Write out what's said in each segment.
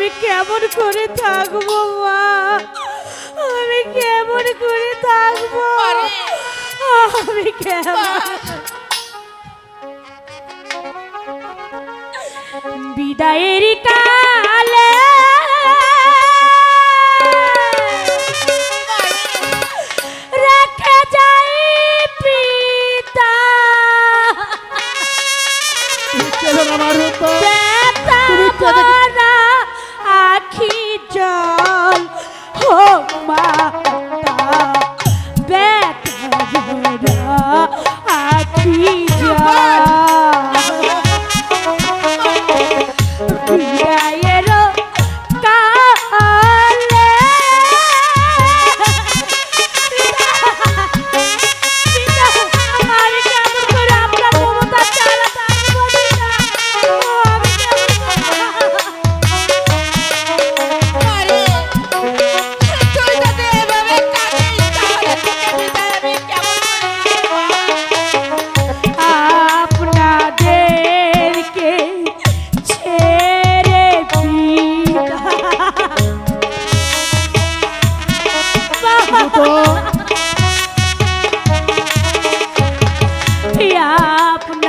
আমি কেমন করে থাকবো মা, আমি কেমন করে থাকবো, আমি কেমন বিদায়ের কালে রেখে যাই পিতা বেতা আখি জল হো মাতা বেতা আখি জল বিদায়ের কালে আমি কেমন করে আপনার মমতা চালাতে আসবো না, আমি আপনাদেরকে ছেড়ে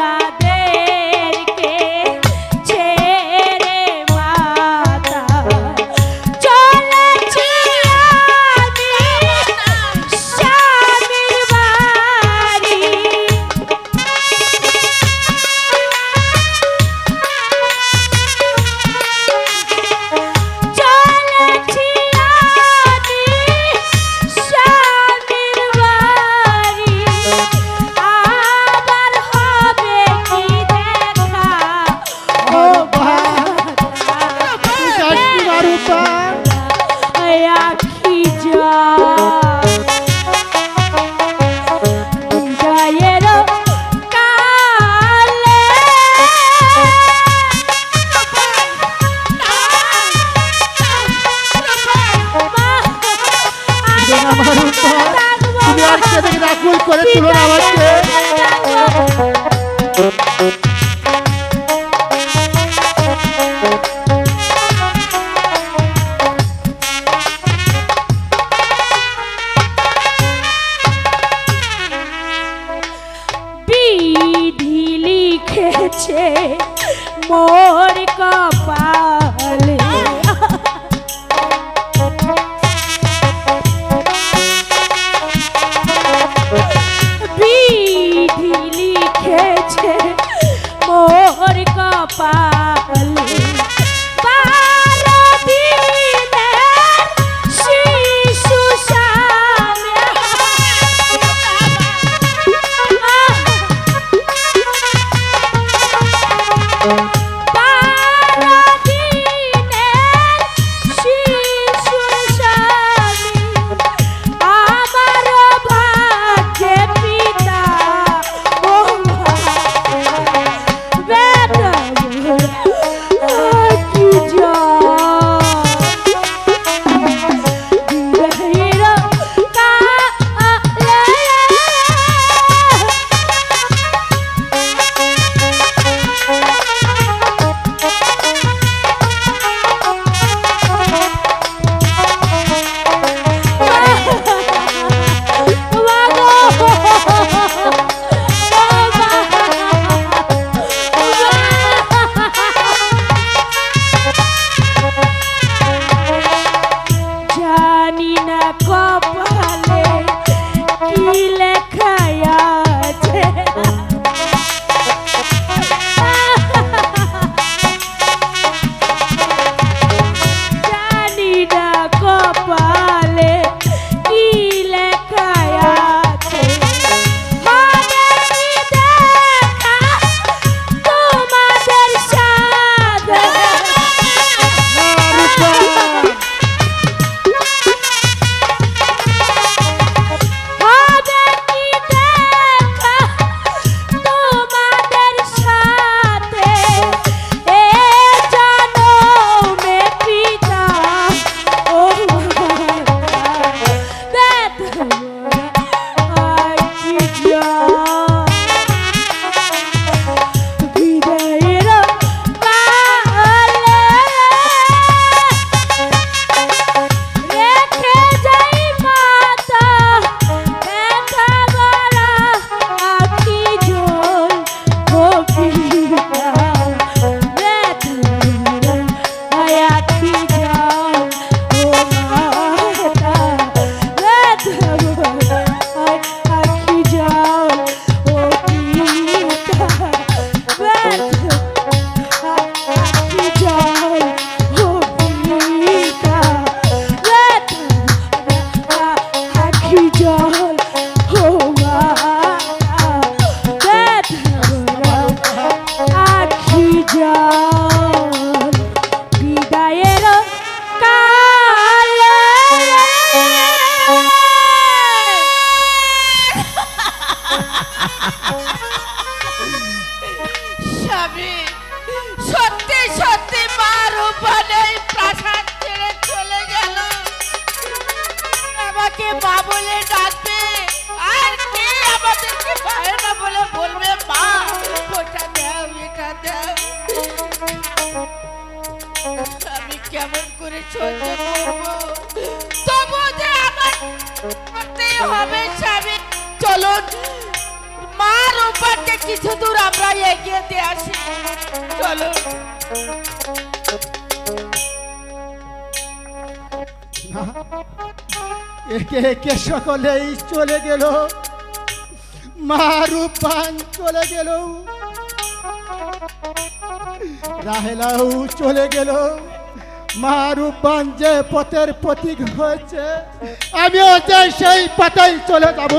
আপনাদেরকে ছেড়ে মাতা চলেছি আমি স্বামীর বাড়ি চলেছি আমি স্বামীর বাড়ি আবার হবে কি দেখা ও আখি যা বিদায়ের কালে তুমি আর কেঁদে কেঁদে আকুল করে তুলো না আমাকে। বিধি লিখেছে মোর কপালে বিধি লিখেছে মোর কপালে 12 দিনের শিশু স্বামী বাবা আমি কেমন করে সহ্য করব? তবু যে আমার করতেই হবে স্বামী। চলুন মার ওপারকে কিছু দূর আমরা এগিয়ে দিয়ে আসি। চলুন। না, একে একে সকলেই চলে গেল, মা রূপবান চলে গেল, রাহেলাও চলে গেল। মা রূপবান যে পথের প্রতীক হয়েছে, আমিও যে সেই পথেই চলে যাব।